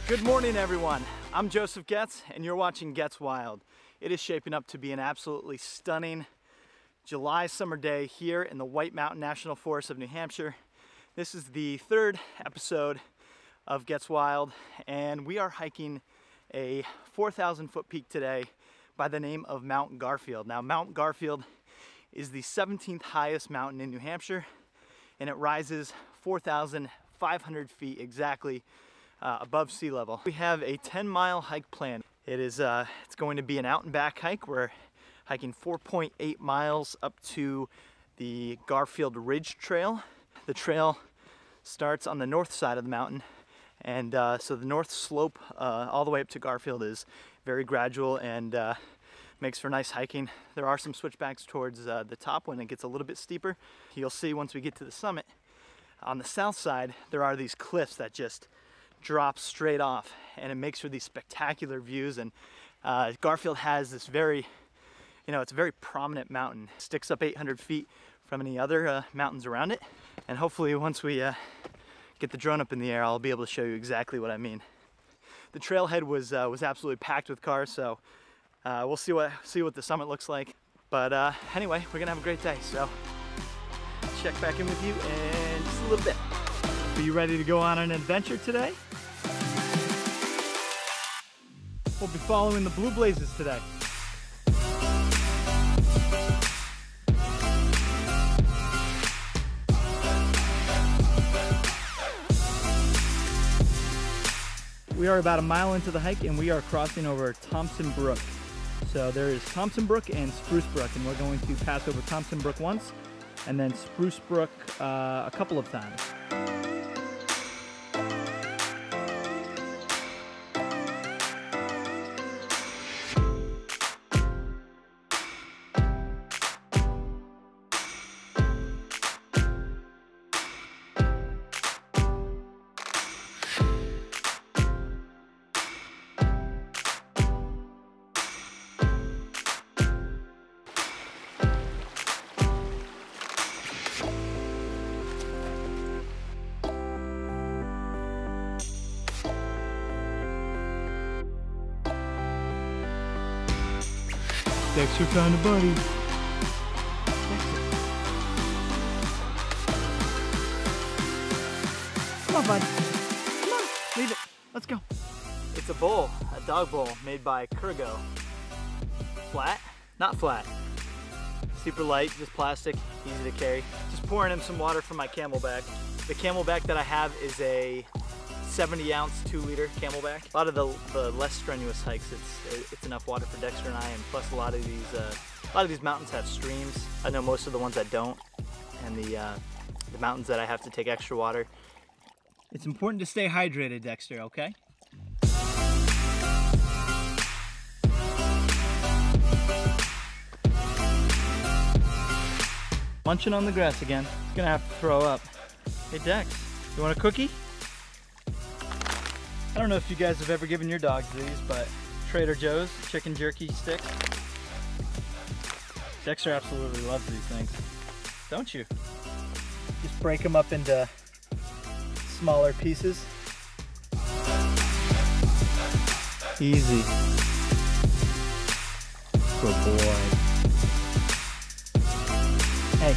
Good morning, everyone. I'm Joseph Getz, and you're watching Getz Wild. It is shaping up to be an absolutely stunning July summer day here in the White Mountain National Forest of New Hampshire. This is the third episode of Getz Wild, and we are hiking a 4,000 foot peak today by the name of Mount Garfield. Now, Mount Garfield is the 17th highest mountain in New Hampshire, and it rises 4,500 feet exactly above sea level. We have a 10-mile hike planned. It's going to be an out and back hike. We're hiking 4.8 miles up to the Garfield Ridge Trail. The trail starts on the north side of the mountain, and so the north slope all the way up to Garfield is very gradual and makes for nice hiking. There are some switchbacks towards the top when it gets a little bit steeper. You'll see once we get to the summit. On the south side, there are these cliffs that just drop straight off, and it makes for these spectacular views. And Garfield has this very, it's a very prominent mountain. It sticks up 800 feet from any other mountains around it. And hopefully once we get the drone up in the air, I'll be able to show you exactly what I mean. The trailhead was absolutely packed with cars, so we'll see what the summit looks like. But anyway, we're gonna have a great day, so check back in with you in just a little bit. Are you ready to go on an adventure today? We'll be following the Blue Blazes today. We are about a mile into the hike, and we are crossing over Thompson Brook. So there is Thompson Brook and Spruce Brook, and we're going to pass over Thompson Brook once and then Spruce Brook a couple of times. Dexter found a buddy. Come on, bud. Come on, leave it. Let's go. It's a bowl, a dog bowl made by Kurgo. Flat? Not flat. Super light, just plastic, easy to carry. Just pouring in some water from my Camelback. The Camelback that I have is a 70-ounce 2-liter Camelback. A lot of the less strenuous hikes, it's enough water for Dexter and I, and plus a lot of these mountains have streams. I know most of the ones that don't, and the mountains that I have to take extra water. It's important to stay hydrated, Dexter, okay? Munching on the grass again. He's gonna have to throw up. Hey Dex, you want a cookie? I don't know if you guys have ever given your dogs these, but Trader Joe's chicken jerky sticks. Dexter absolutely loves these things, don't you? Just break them up into smaller pieces. Easy. Good boy. Hey.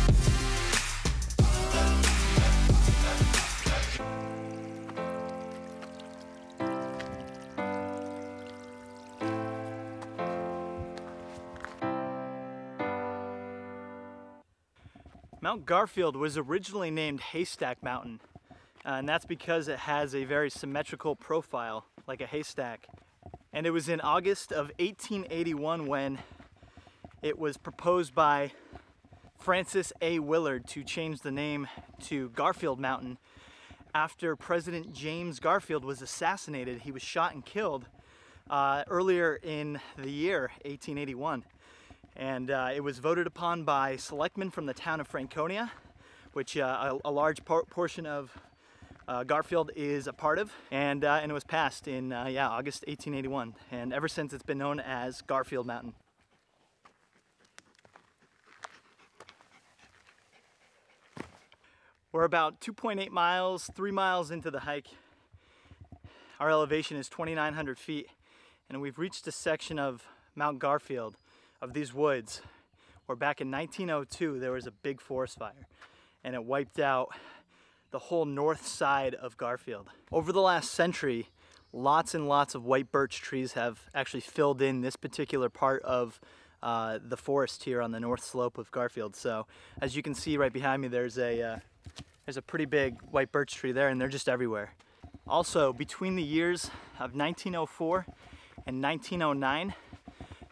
Mount Garfield was originally named Haystack Mountain, and that's because it has a very symmetrical profile, like a haystack. And it was in August of 1881 when it was proposed by Francis A. Willard to change the name to Garfield Mountain after President James Garfield was assassinated. He was shot and killed earlier in the year, 1881. And it was voted upon by selectmen from the town of Franconia, which a large portion of Garfield is a part of, and it was passed in August 1881, and ever since it's been known as Garfield Mountain. We're about 2.8 miles, 3 miles into the hike. Our elevation is 2,900 feet, and we've reached a section of Mount Garfield, of these woods, where back in 1902 there was a big forest fire, and it wiped out the whole north side of Garfield. Over the last century, lots and lots of white birch trees have actually filled in this particular part of the forest here on the north slope of Garfield. So as you can see right behind me, there's a pretty big white birch tree there, and they're just everywhere. Also, between the years of 1904 and 1909,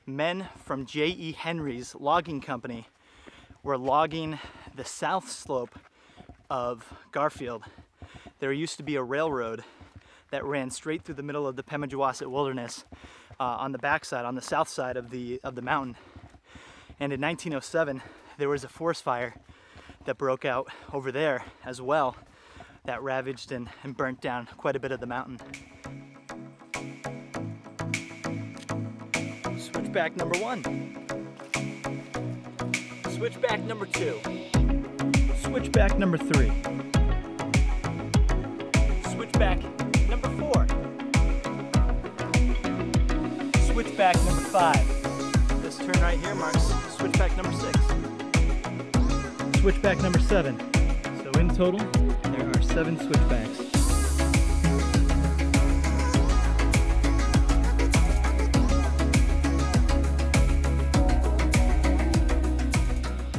men from J.E. Henry's logging company were logging the south slope of Garfield. There used to be a railroad that ran straight through the middle of the Pemigewasset Wilderness on the backside, on the south side of the mountain. And in 1907, there was a forest fire that broke out over there as well, that ravaged and burnt down quite a bit of the mountain. Switchback number 1. Switchback number 2. Switchback number 3. Switchback number 4. Switchback number 5. This turn right here marks switchback number 6. Switchback number 7. So in total, there are 7 switchbacks.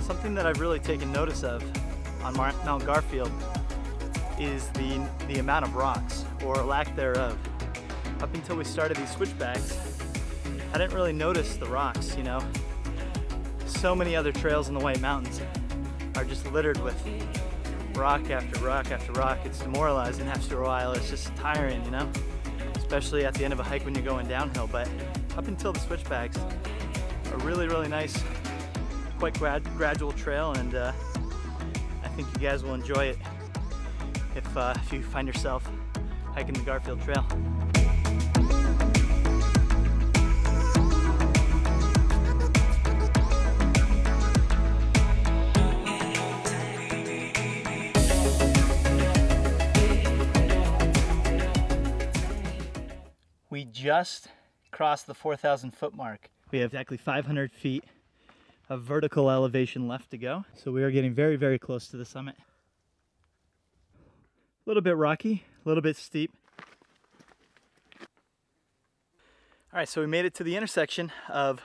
Something that I've really taken notice of on Mount Garfield is the amount of rocks, or lack thereof. Up until we started these switchbacks, I didn't really notice the rocks, you know. So many other trails in the White Mountains are just littered with rock after rock after rock. It's demoralizing after a while. It's just tiring, you know, especially at the end of a hike when you're going downhill. But up until the switchbacks, a really, really nice, quite gradual trail, and I think you guys will enjoy it if you find yourself hiking the Garfield Trail. We just crossed the 4,000 foot mark. We have exactly 500 feet of vertical elevation left to go. So we are getting very, very close to the summit. A little bit rocky, a little bit steep. All right, so we made it to the intersection of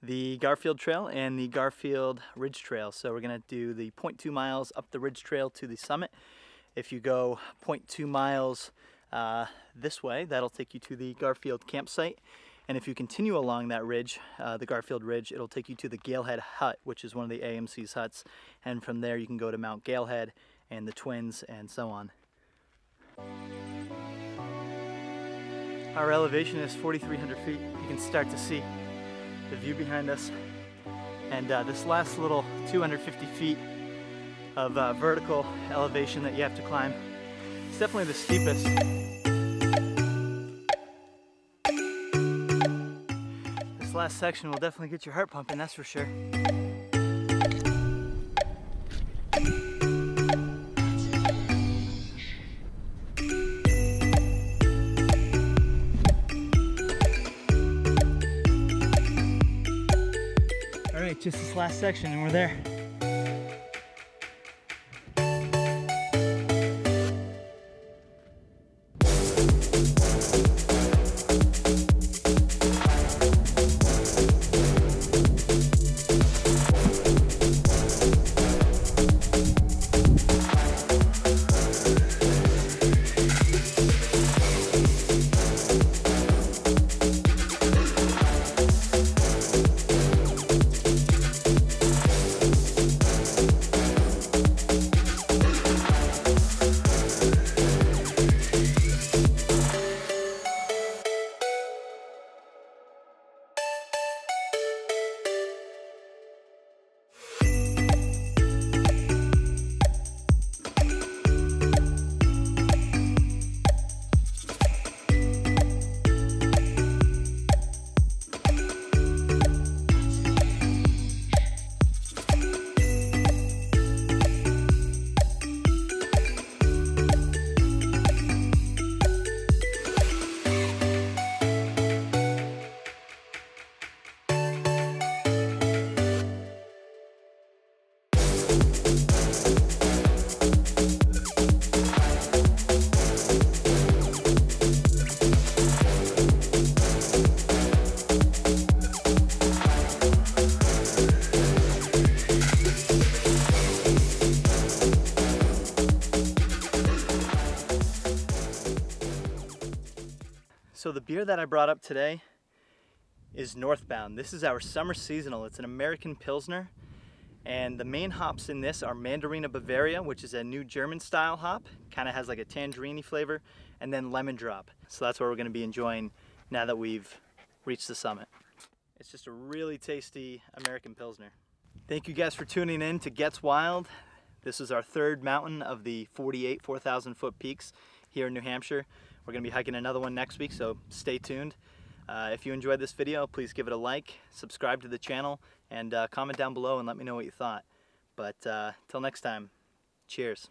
the Garfield Trail and the Garfield Ridge Trail. So we're gonna do the 0.2 miles up the Ridge Trail to the summit. If you go 0.2 miles this way, that'll take you to the Garfield campsite. And if you continue along that ridge, the Garfield Ridge, it'll take you to the Galehead Hut, which is one of the AMC's huts. And from there you can go to Mount Galehead and the Twins and so on. Our elevation is 4,300 feet. You can start to see the view behind us. And this last little 250 feet of vertical elevation that you have to climb, it's definitely the steepest. This last section will definitely get your heart pumping, that's for sure. All right, just this last section and we're there. beer that I brought up today is Northbound. This is our summer seasonal. It's an American Pilsner, and the main hops in this are Mandarina Bavaria, which is a new German style hop. Kind of has like a tangerine flavor, and then Lemon Drop. So that's what we're going to be enjoying now that we've reached the summit. It's just a really tasty American Pilsner. Thank you guys for tuning in to Gets Wild. This is our third mountain of the 48 4,000 foot peaks here in New Hampshire. We're going to be hiking another one next week, so stay tuned. If you enjoyed this video, please give it a like, subscribe to the channel, and comment down below and let me know what you thought. But till next time, cheers.